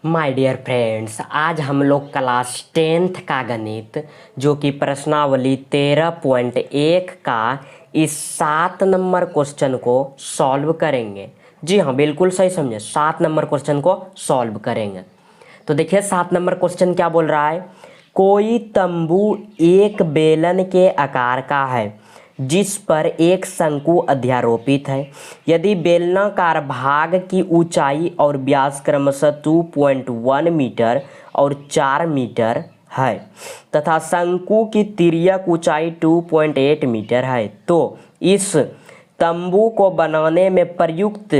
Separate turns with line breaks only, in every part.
My dear friends, आज हम लोग क्लास 10th का गणित जो कि प्रश्नावली 13.1 का इस 7 नंबर क्वेश्चन को सॉल्व करेंगे। जी हाँ, बिल्कुल सही समझे, 7 नंबर क्वेश्चन को सॉल्व करेंगे। तो देखिए 7 नंबर क्वेश्चन क्या बोल रहा है। कोई तंबू एक बेलन के आकार का है जिस पर एक शंकु अध्यारोपित है। यदि बेलनाकार भाग की ऊंचाई और व्यास क्रमशः 2.1 मीटर और 4 मीटर है तथा शंकु की तिर्यक ऊंचाई 2.8 मीटर है, तो इस तंबू को बनाने में प्रयुक्त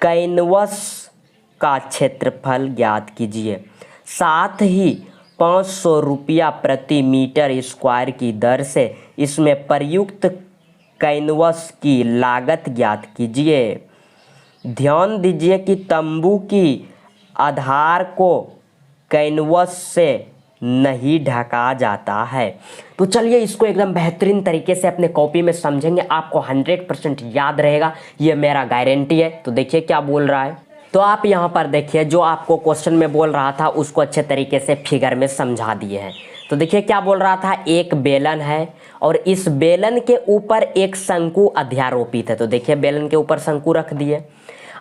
कैनवस का क्षेत्रफल ज्ञात कीजिए। साथ ही 500 रुपया प्रति मीटर स्क्वायर की दर से इसमें प्रयुक्त कैनवस की लागत ज्ञात कीजिए। ध्यान दीजिए कि तंबू की आधार को कैनवस से नहीं ढका जाता है। तो चलिए इसको एकदम बेहतरीन तरीके से अपने कॉपी में समझेंगे, आपको 100% याद रहेगा, ये मेरा गारंटी है। तो देखिए क्या बोल रहा है। तो आप यहाँ पर देखिए, जो आपको क्वेश्चन में बोल रहा था उसको अच्छे तरीके से फिगर में समझा दिए हैं। तो देखिए क्या बोल रहा था, एक बेलन है और इस बेलन के ऊपर एक शंकु अध्यारोपित है। तो देखिए बेलन के ऊपर शंकु रख दिए।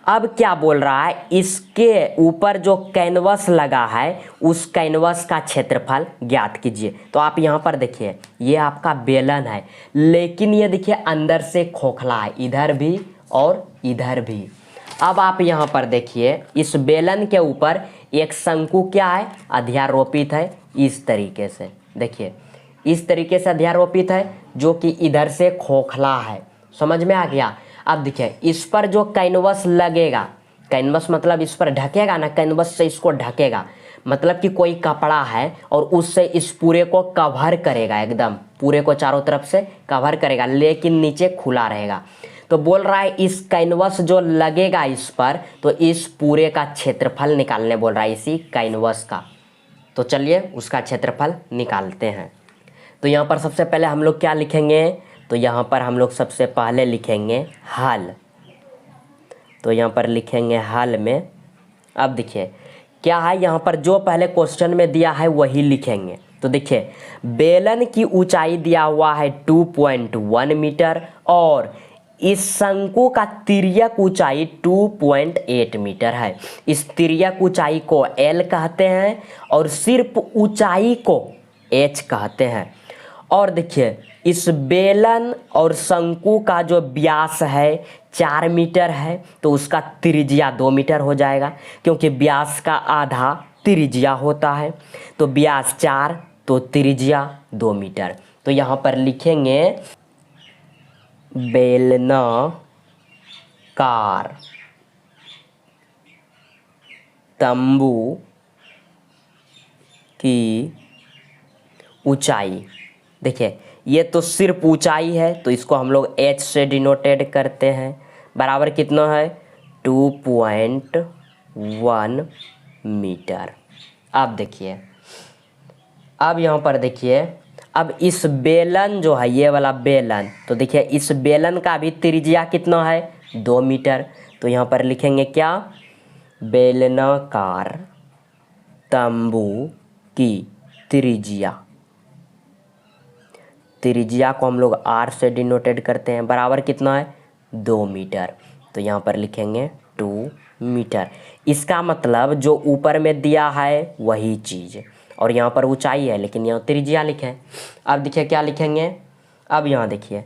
अब क्या बोल रहा है, इसके ऊपर जो कैनवस लगा है उस कैनवस का क्षेत्रफल ज्ञात कीजिए। तो आप यहाँ पर देखिए, ये आपका बेलन है, लेकिन ये देखिए अंदर से खोखला है, इधर भी और इधर भी। अब आप यहाँ पर देखिए, इस बेलन के ऊपर एक शंकु क्या है, अध्यारोपित है। इस तरीके से देखिए, इस तरीके से अध्यारोपित है, जो कि इधर से खोखला है। समझ में आ गया। अब देखिए इस पर जो कैनवस लगेगा, कैनवस मतलब इस पर ढकेगा ना, कैनवस से इसको ढकेगा, मतलब कि कोई कपड़ा है और उससे इस पूरे को कवर करेगा, एकदम पूरे को चारों तरफ से कवर करेगा, लेकिन नीचे खुला रहेगा। तो बोल रहा है इस कैनवस जो लगेगा इस पर, तो इस पूरे का क्षेत्रफल निकालने बोल रहा है, इसी कैनवस का। तो चलिए उसका क्षेत्रफल निकालते हैं। तो यहाँ पर सबसे पहले हम लोग क्या लिखेंगे, तो यहाँ पर हम लोग सबसे पहले लिखेंगे हल। तो यहाँ पर लिखेंगे हल में। अब देखिए क्या है, यहाँ पर जो पहले क्वेश्चन में दिया है वही लिखेंगे। तो देखिए बेलन की ऊंचाई दिया हुआ है 2.1 मीटर और इस शंकु का तिर्यक ऊंचाई 2.8 मीटर है। इस तिर्यक ऊंचाई को L कहते हैं और सिर्फ ऊंचाई को H कहते हैं। और देखिए इस बेलन और शंकु का जो व्यास है 4 मीटर है, तो उसका त्रिज्या 2 मीटर हो जाएगा, क्योंकि व्यास का आधा त्रिज्या होता है। तो व्यास 4 तो त्रिज्या 2 मीटर। तो यहाँ पर लिखेंगे बेलनाकार तंबू की ऊंचाई, देखिए ये तो सिर्फ ऊंचाई है, तो इसको हम लोग H से डिनोटेड करते हैं, बराबर कितना है 2.1 मीटर। अब देखिए, अब यहाँ पर देखिए, अब इस बेलन जो है, ये वाला बेलन, तो देखिए इस बेलन का भी त्रिज्या कितना है 2 मीटर। तो यहाँ पर लिखेंगे क्या, बेलनाकार तंबू की त्रिज्या, त्रिज्या को हम लोग R से डिनोटेड करते हैं, बराबर कितना है 2 मीटर। तो यहाँ पर लिखेंगे 2 मीटर। इसका मतलब जो ऊपर में दिया है वही चीज़, और यहाँ पर ऊंचाई है लेकिन यहाँ त्रिज्या लिखे। अब देखिए क्या लिखेंगे, अब यहाँ देखिए,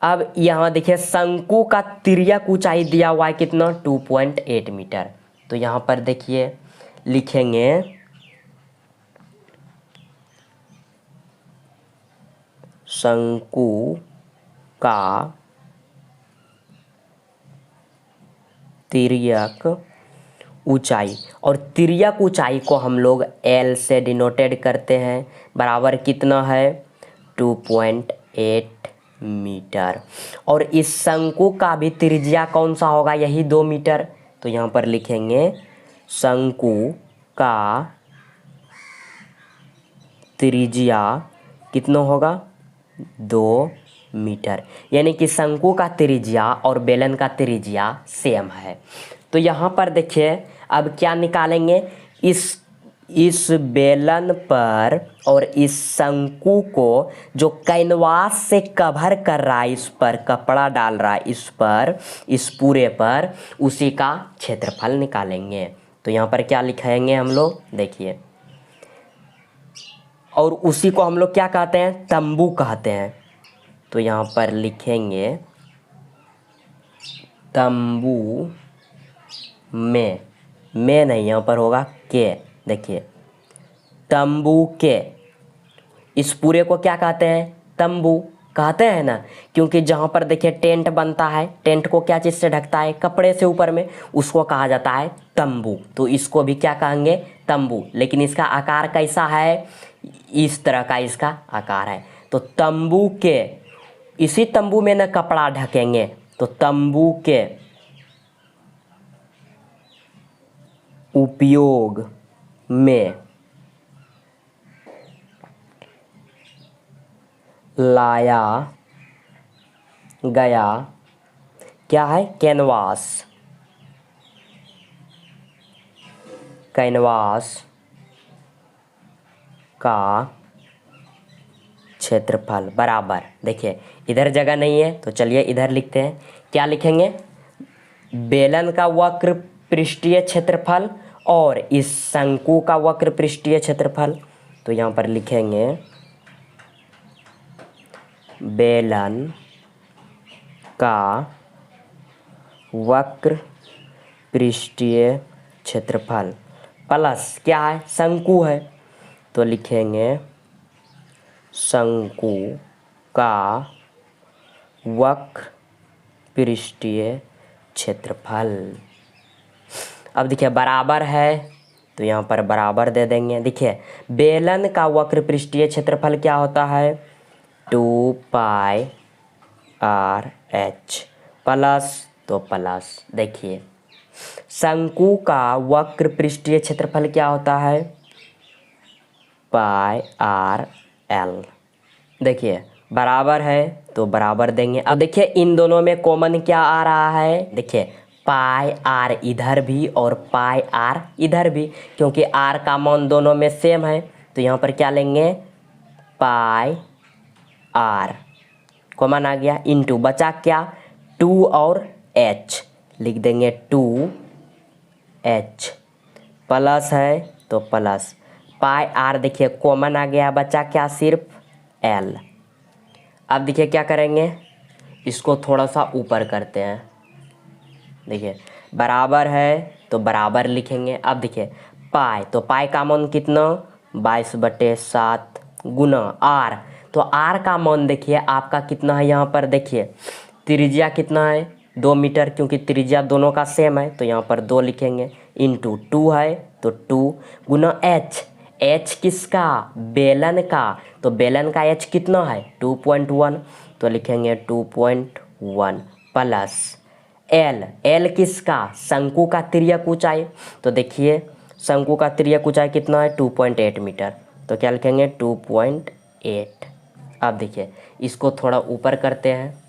अब यहाँ देखिए शंकु का तिर्यक ऊंचाई दिया हुआ है कितना 2.8 मीटर। तो यहाँ पर देखिए लिखेंगे शंकु का तिर्यक ऊंचाई, और तिर्यक ऊंचाई को हम लोग L से डिनोटेड करते हैं, बराबर कितना है 2.8 मीटर। और इस शंकु का भी त्रिज्या कौन सा होगा, यही 2 मीटर। तो यहाँ पर लिखेंगे शंकु का त्रिज्या कितना होगा 2 मीटर, यानी कि शंकु का त्रिज्या और बेलन का त्रिज्या सेम है। तो यहाँ पर देखिए अब क्या निकालेंगे, इस बेलन पर और इस शंकु को जो कैनवास से कवर कर रहा है, इस पर कपड़ा डाल रहा है, इस पर, इस पूरे पर, उसी का क्षेत्रफल निकालेंगे। तो यहाँ पर क्या लिखेंगे हम लोग, देखिए, और उसी को हम लोग क्या कहते हैं, तंबू कहते हैं। तो यहाँ पर लिखेंगे तंबू में नहीं, यहाँ पर होगा के, देखिए, तंबू के, इस पूरे को क्या कहते हैं, तंबू कहते हैं ना, क्योंकि जहाँ पर देखिए टेंट बनता है, टेंट को क्या चीज़ से ढकता है, कपड़े से ऊपर में, उसको कहा जाता है तंबू। तो इसको भी क्या कहेंगे, तंबू। लेकिन इसका आकार कैसा है, इस तरह का इसका आकार है। तो तंबू के, इसी तंबू में न कपड़ा ढकेंगे, तो तंबू के उपयोग में लाया गया क्या है, कैनवास, कैनवास का क्षेत्रफल बराबर, देखिए इधर जगह नहीं है तो चलिए इधर लिखते हैं। क्या लिखेंगे, बेलन का वक्र पृष्ठीय क्षेत्रफल और इस शंकु का वक्र पृष्ठीय क्षेत्रफल। तो यहाँ पर लिखेंगे बेलन का वक्र पृष्ठीय क्षेत्रफल प्लस क्या है, शंकु है, तो लिखेंगे शंकु का वक्र पृष्ठीय क्षेत्रफल। अब देखिए बराबर है, तो यहाँ पर बराबर दे देंगे। देखिए बेलन का वक्र पृष्ठीय क्षेत्रफल क्या होता है, 2πr h प्लस, तो प्लस, देखिए शंकु का वक्र पृष्ठीय क्षेत्रफल क्या होता है, πr_l। देखिए बराबर है तो बराबर देंगे। अब देखिए इन दोनों में कॉमन क्या आ रहा है, देखिए πr इधर भी और πr इधर भी, क्योंकि r का मान दोनों में सेम है। तो यहाँ पर क्या लेंगे, πr कॉमन आ गया, इनटू बचा क्या, 2 और h, लिख देंगे 2h प्लस है तो प्लस πr, देखिए कॉमन आ गया, बचा क्या, सिर्फ l। अब देखिए क्या करेंगे, इसको थोड़ा सा ऊपर करते हैं। देखिए बराबर है तो बराबर लिखेंगे। अब देखिए पाई, तो पाई का मान कितना, 22/7 गुना r, तो r का मान देखिए आपका कितना है, यहाँ पर देखिए त्रिज्या कितना है, 2 मीटर, क्योंकि त्रिज्या दोनों का सेम है तो यहाँ पर 2 लिखेंगे, इंटू 2 है तो 2 गुना h, h किसका, बेलन का, तो बेलन का h कितना है, 2.1, तो लिखेंगे 2.1 प्लस l किसका, शंकु का तिर्यक ऊंचाई, तो देखिए शंकु का तिर्यक ऊंचाई कितना है, 2.8 मीटर, तो क्या लिखेंगे 2.8। अब देखिए इसको थोड़ा ऊपर करते हैं।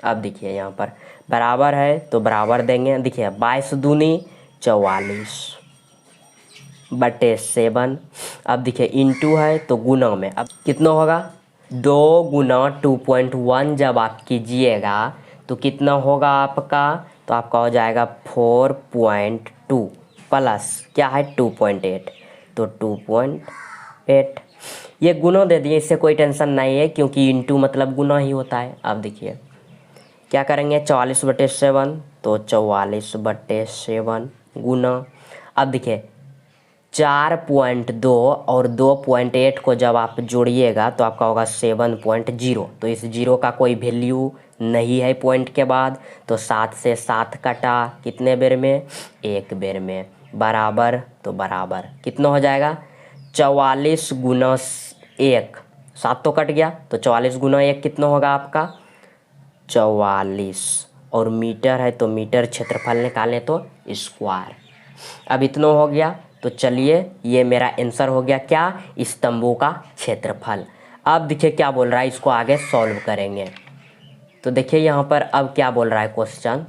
अब देखिए यहाँ पर बराबर है तो बराबर देंगे। देखिए 22 दूनी 44/7। अब देखिए इंटू है तो गुना में, अब कितना होगा, 2 गुना 2.1 जब आप कीजिएगा तो कितना होगा आपका, तो आपका हो जाएगा 4.2 प्लस क्या है 2.8, तो 2.8। ये गुना दे दिए, इससे कोई टेंशन नहीं है क्योंकि इंटू मतलब गुना ही होता है। अब देखिए क्या करेंगे, 44/7, तो 44/7 गुना। अब देखिए 4.2 और 2.8 को जब आप जोड़िएगा तो आपका होगा 7.0, तो इस जीरो का कोई वैल्यू नहीं है पॉइंट के बाद, तो 7 से 7 कटा कितने बेर में, 1 बेर में, बराबर, तो बराबर कितना हो जाएगा, 44 गुना 1, 7 तो कट गया, तो 44 गुना 1 कितना होगा आपका 44, और मीटर है तो मीटर क्षेत्रफल निकालें तो स्क्वायर। अब इतना हो गया, तो चलिए ये मेरा आंसर हो गया क्या, इस तंबू का क्षेत्रफल। अब देखिए क्या बोल रहा है, इसको आगे सॉल्व करेंगे। तो देखिए यहाँ पर अब क्या बोल रहा है क्वेश्चन,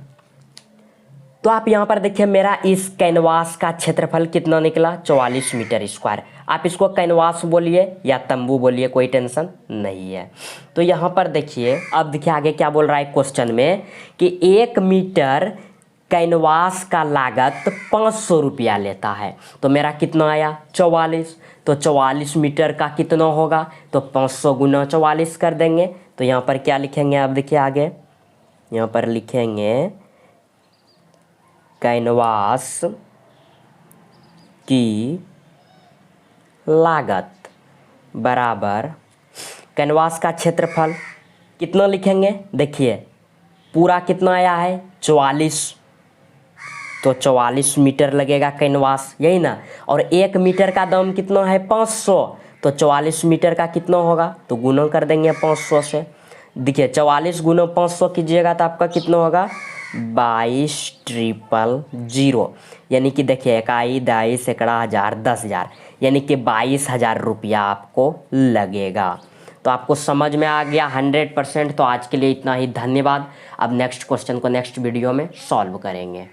तो आप यहाँ पर देखिए मेरा इस कैनवास का क्षेत्रफल कितना निकला 44 मीटर स्क्वायर। आप इसको कैनवास बोलिए या तंबू बोलिए, कोई टेंशन नहीं है। तो यहाँ पर देखिए, अब देखिए आगे क्या बोल रहा है क्वेश्चन में कि 1 मीटर कैनवास का लागत 500 रुपया लेता है। तो मेरा कितना आया 44। तो 44 मीटर का कितना होगा, तो 500 गुना 44 कर देंगे। तो यहाँ पर क्या लिखेंगे, आप देखिए आगे यहाँ पर लिखेंगे कैनवास की लागत बराबर कैनवास का क्षेत्रफल कितना लिखेंगे, देखिए पूरा कितना आया है 44, तो 44 मीटर लगेगा कैनवास, यही ना। और 1 मीटर का दाम कितना है 500, तो 44 मीटर का कितना होगा, तो गुना कर देंगे 500 से। देखिए 44 गुना 500 कीजिएगा तो आपका कितना होगा 22,000, यानी कि देखिए इकाई दाई सैकड़ा हज़ार 10,000, यानी कि 22,000 रुपया आपको लगेगा। तो आपको समझ में आ गया 100%। तो आज के लिए इतना ही, धन्यवाद। अब नेक्स्ट क्वेश्चन को नेक्स्ट वीडियो में सॉल्व करेंगे।